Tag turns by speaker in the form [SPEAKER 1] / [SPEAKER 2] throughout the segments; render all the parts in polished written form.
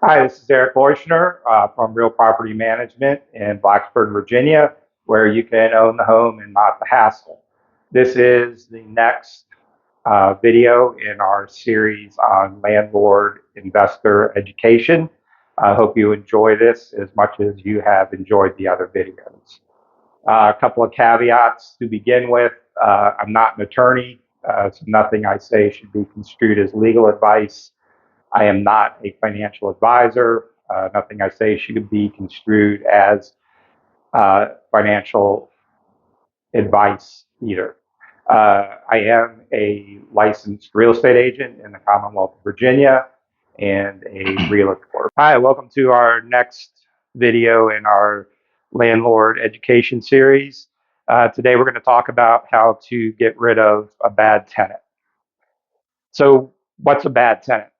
[SPEAKER 1] Hi, this is Eric Leuschner from Real Property Management in Blacksburg, Virginia, where you can own the home and not the hassle. This is the next video in our series on landlord investor education. I hope you enjoy this as much as you have enjoyed the other videos. A couple of caveats to begin with. I'm not an attorney, so nothing I say should be construed as legal advice. I am not a financial advisor. Nothing I say should be construed as financial advice either. I am a licensed real estate agent in the Commonwealth of Virginia and a realtor. Hi, welcome to our next video in our landlord education series. Today we're going to talk about how to get rid of a bad tenant. So, what's a bad tenant?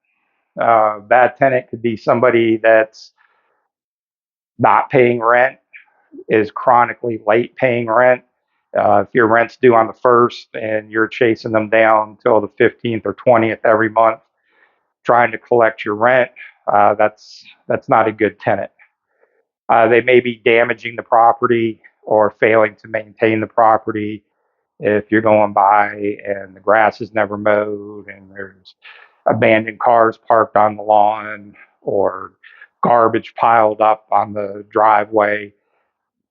[SPEAKER 1] Bad tenant could be somebody that's not paying rent, is chronically late paying rent. If your rent's due on the 1st and you're chasing them down till the 15th or 20th every month, trying to collect your rent, that's not a good tenant. They may be damaging the property or failing to maintain the property. If you're going by and the grass is never mowed and there's abandoned cars parked on the lawn or garbage piled up on the driveway,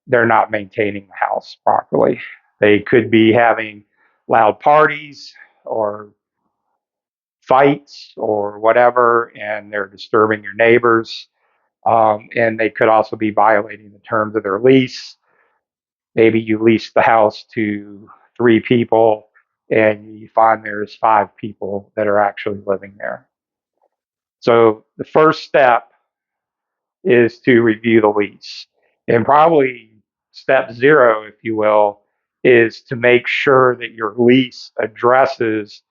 [SPEAKER 1] they're not maintaining the house properly. They could be having loud parties or fights or whatever, and they're disturbing your neighbors. And they could also be violating the terms of their lease. Maybe you lease the house to 3 people and you find there's 5 people that are actually living there. So the first step is to review the lease. And probably step zero, if you will, is to make sure that your lease addresses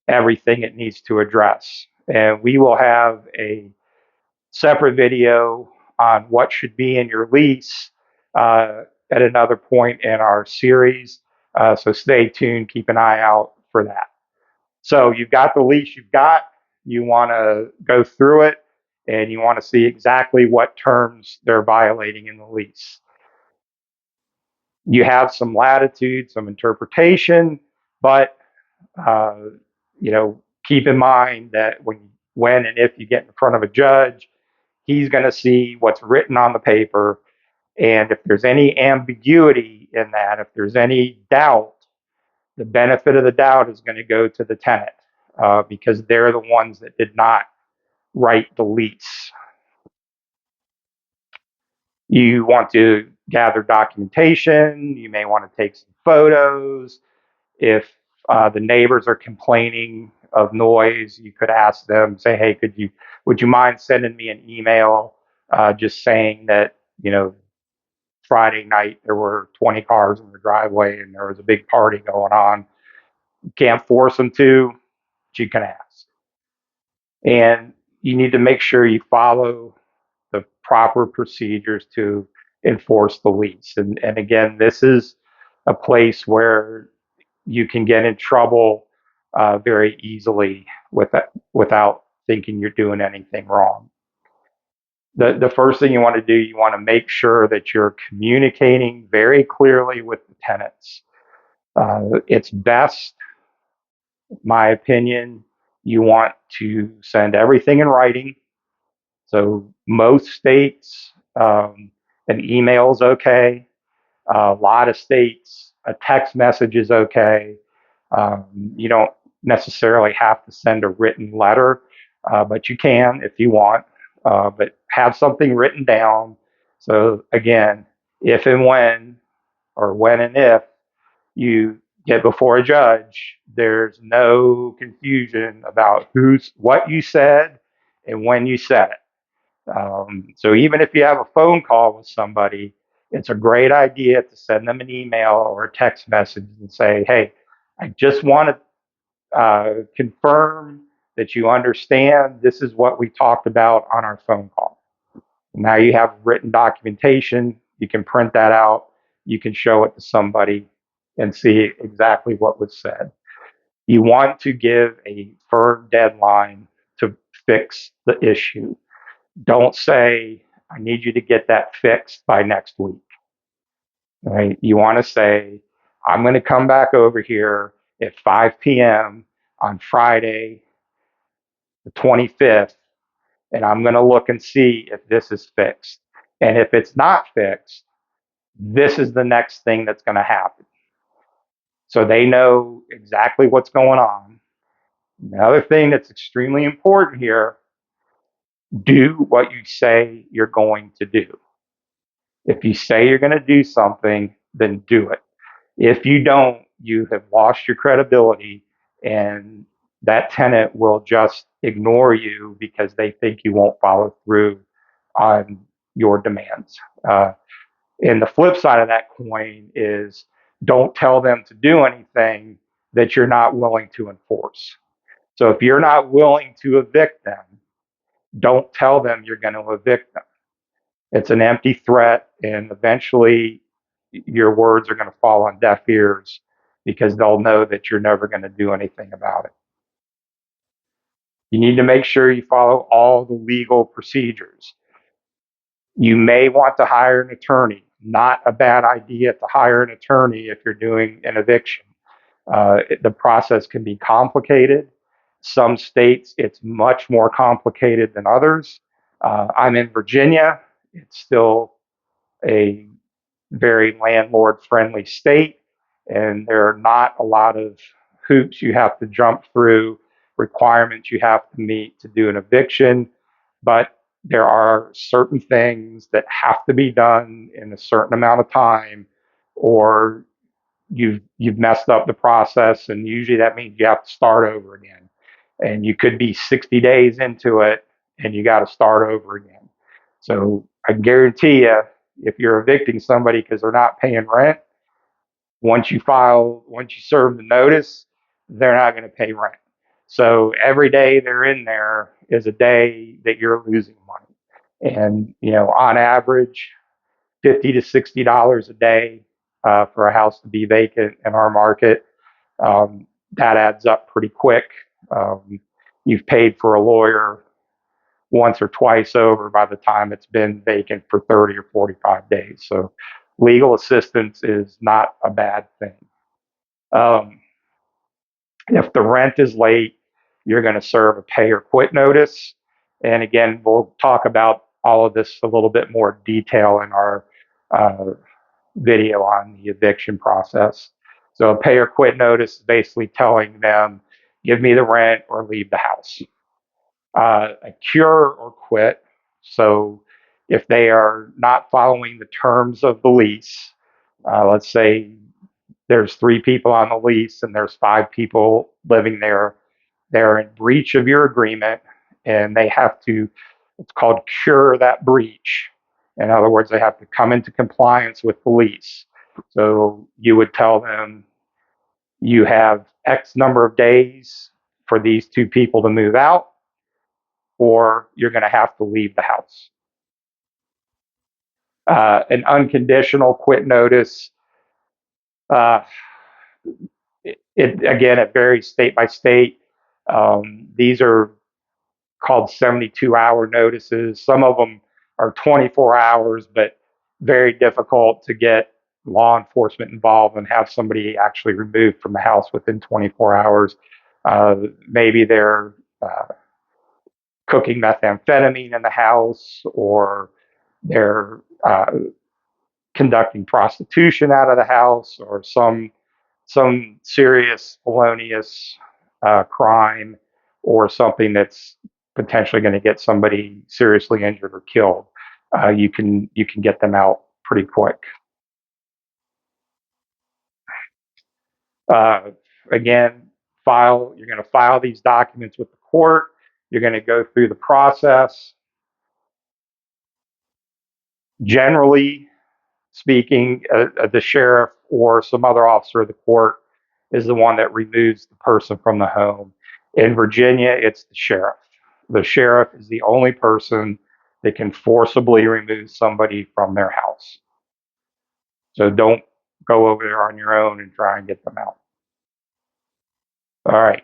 [SPEAKER 1] everything it needs to address. And we will have a separate video on what should be in your lease at another point in our series. So stay tuned, keep an eye out for that. So you've got the lease you want to go through it, and you want to see exactly what terms they're violating in the lease. You have some latitude, some interpretation, but uh, keep in mind that when and if you get in front of a judge, he's going to see what's written on the paper, and if there's any ambiguity in that, if there's any doubt, the benefit of the doubt is going to go to the tenant because they're the ones that did not write the lease. You want to gather documentation. You may want to take some photos. If the neighbors are complaining of noise, you could ask them, say, hey, would you mind sending me an email just saying that, Friday night there were 20 cars in the driveway and there was a big party going on. You can't force them to, but you can ask. And you need to make sure you follow the proper procedures to enforce the lease. And again, this is a place where you can get in trouble very easily without thinking you're doing anything wrong. The first thing you want to do, you want to make sure that you're communicating very clearly with the tenants. It's best, my opinion, you want to send everything in writing. So most states, an email is okay. A lot of states, a text message is okay. You don't necessarily have to send a written letter, but you can if you want. But have something written down. So again, if and when, or when and if you get before a judge, there's no confusion about what you said and when you said it. So even if you have a phone call with somebody, it's a great idea to send them an email or a text message and say, hey, I just want to confirm that you understand this is what we talked about on our phone call. Now you have written documentation. You can print that out. You can show it to somebody and see exactly what was said. You want to give a firm deadline to fix the issue. Don't say, I need you to get that fixed by next week. Right? You want to say, I'm going to come back over here at 5 p.m. on Friday, the 25th, and I'm going to look and see if this is fixed. And if it's not fixed, this is the next thing that's going to happen. So they know exactly what's going on. Another thing that's extremely important here, do what you say you're going to do. If you say you're going to do something, then do it. If you don't, you have lost your credibility, and that tenant will just ignore you because they think you won't follow through on your demands. And the flip side of that coin is, don't tell them to do anything that you're not willing to enforce. So if you're not willing to evict them, don't tell them you're going to evict them. It's an empty threat, and eventually your words are going to fall on deaf ears because they'll know that you're never going to do anything about it. You need to make sure you follow all the legal procedures. You may want to hire an attorney. Not a bad idea to hire an attorney if you're doing an eviction. The process can be complicated. Some states, it's much more complicated than others. I'm in Virginia. It's still a very landlord friendly state, and there are not a lot of hoops you have to jump through, requirements you have to meet to do an eviction. But there are certain things that have to be done in a certain amount of time, or you've messed up the process, and usually that means you have to start over again. And you could be 60 days into it and you got to start over again. So I guarantee you, if you're evicting somebody because they're not paying rent, once you serve the notice, they're not going to pay rent. So every day they're in there is a day that you're losing money. And, on average, $50 to $60 a day for a house to be vacant in our market. That adds up pretty quick. You've paid for a lawyer once or twice over by the time it's been vacant for 30 or 45 days. So legal assistance is not a bad thing. Um, if the rent is late, you're going to serve a pay or quit notice. And again, we'll talk about all of this a little bit more detail in our uh, video on the eviction process. So a pay or quit notice is basically telling them, give me the rent or leave the house. A cure or quit. So if they are not following the terms of the lease, let's say there's 3 people on the lease and there's 5 people living there, they're in breach of your agreement, and they have to, it's called cure that breach. In other words, they have to come into compliance with the lease. So you would tell them you have X number of days for these 2 people to move out, or you're going to have to leave the house. An unconditional quit notice, uh, again, it varies state by state. These are called 72-hour notices. Some of them are 24 hours, but very difficult to get law enforcement involved and have somebody actually removed from the house within 24 hours. Maybe they're cooking methamphetamine in the house, or they're conducting prostitution out of the house, or some serious felonious crime, or something that's potentially going to get somebody seriously injured or killed. You can get them out pretty quick. Uh, Again, you're going to file these documents with the court. You're going to go through the process. Generally speaking, the sheriff or some other officer of the court is the one that removes the person from the home. In Virginia, it's the sheriff. The sheriff is the only person that can forcibly remove somebody from their house. So don't go over there on your own and try and get them out. All right.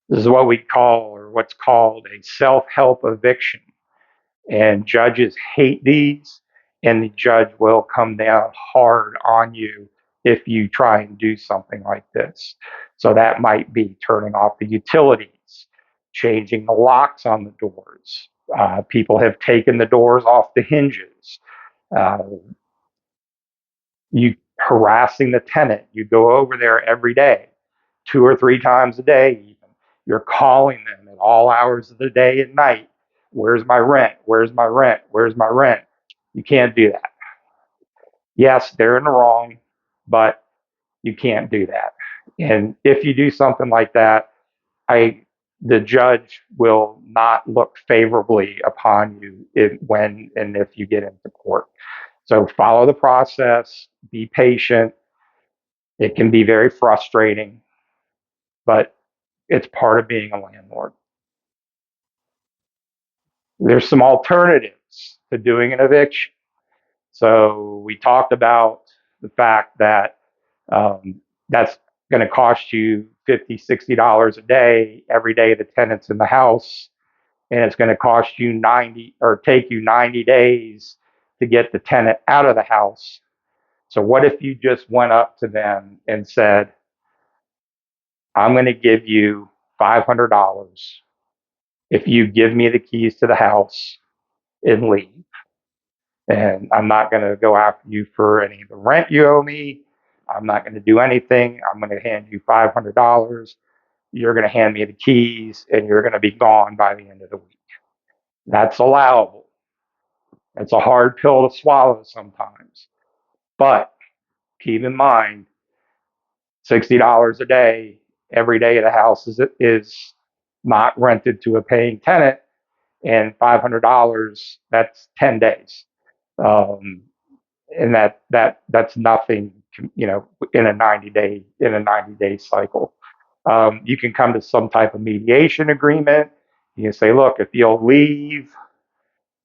[SPEAKER 1] This is what we call, or what's called, a self-help eviction. And judges hate these, and the judge will come down hard on you if you try and do something like this. So that might be turning off the utilities, changing the locks on the doors. People have taken the doors off the hinges. Uh, you harassing the tenant. You go over there every day, 2 or 3 times a day, even. You're calling them at all hours of the day and night. Where's my rent? Where's my rent? Where's my rent? You can't do that. Yes, they're in the wrong, but you can't do that. And if you do something like that, I the judge will not look favorably upon you when and if you get into court. So follow the process, be patient. It can be very frustrating, but it's part of being a landlord. There's some alternatives to doing an eviction. So we talked about the fact that that's going to cost you $50, $60 a day every day the tenant's in the house, and it's going to cost you 90 or take you 90 days to get the tenant out of the house. So what if you just went up to them and said, I'm going to give you $500 if you give me the keys to the house and leave. And I'm not going to go after you for any of the rent you owe me. I'm not going to do anything. I'm going to hand you $500. You're going to hand me the keys and you're going to be gone by the end of the week. That's allowable. It's a hard pill to swallow sometimes. But keep in mind, $60 a day, every day the house is not rented to a paying tenant, and $500, that's 10 days. Um, and that's nothing, in a 90-day cycle. You can come to some type of mediation agreement. You can say, look, if you'll leave,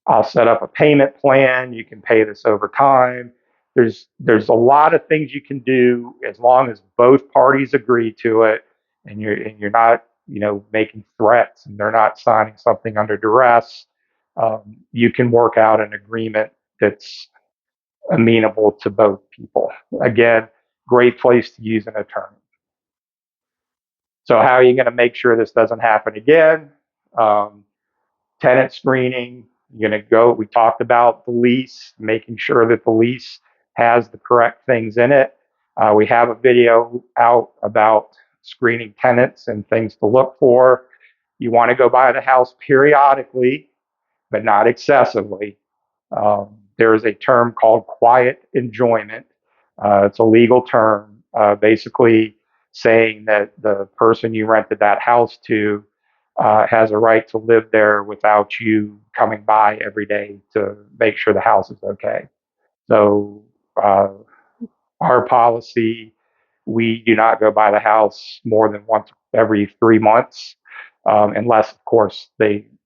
[SPEAKER 1] I'll set up a payment plan. You can pay this over time. There's a lot of things you can do as long as both parties agree to it, and you're not making threats and they're not signing something under duress. You can work out an agreement that's amenable to both people. Again, great place to use an attorney. So how are you going to make sure this doesn't happen again? Um, Tenant screening. You're going to go. We talked about the lease, making sure that the lease has the correct things in it. We have a video out about screening tenants and things to look for. You want to go by the house periodically, but not excessively. There is a term called quiet enjoyment. It's a legal term, basically saying that the person you rented that house to has a right to live there without you coming by every day to make sure the house is okay. So, our policy, we do not go by the house more than once every 3 months, unless, of course,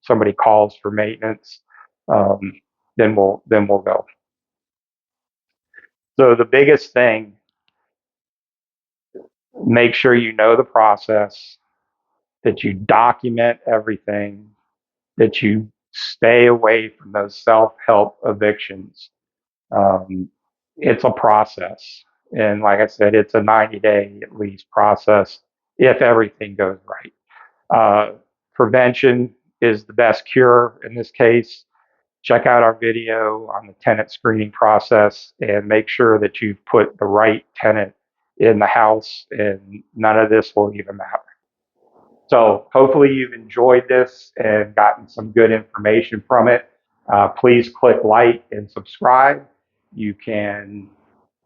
[SPEAKER 1] somebody calls for maintenance. Um, then we'll go. So the biggest thing, make sure you know the process, that you document everything, that you stay away from those self-help evictions. Um, it's a process. And like I said, it's a 90-day at least process if everything goes right. Prevention is the best cure in this case. Check out our video on the tenant screening process and make sure that you've put the right tenant in the house, and none of this will even matter. So hopefully you've enjoyed this and gotten some good information from it. Please click like and subscribe. You can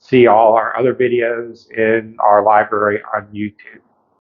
[SPEAKER 1] see all our other videos in our library on YouTube.